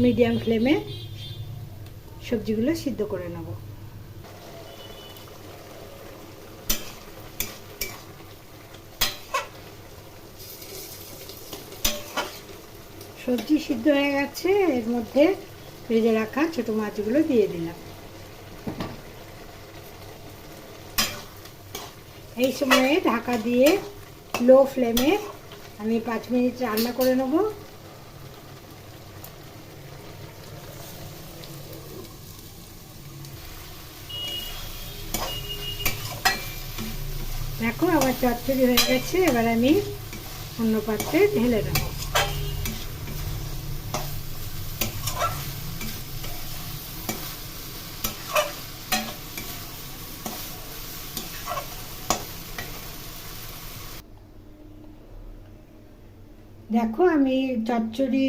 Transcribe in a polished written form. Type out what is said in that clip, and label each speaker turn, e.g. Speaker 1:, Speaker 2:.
Speaker 1: Medium ফ্লেমে সবজিগুলো সিদ্ধ করে নেব। সবজি সিদ্ধ হয়ে গেছে, এর মধ্যে ভেজে রাখা ছোট মাছগুলো দিয়ে দিলাম। এই সময়ে ঢাকা দিয়ে লো ফ্লেমে আমি 5 মিনিট রান্না করে নেব। দেখো আমার চচ্চড়ি হয়ে গেছে, এবার আমি অন্য পাত্রে ঢেলে নেব। দেখো আমি চচ্চড়ি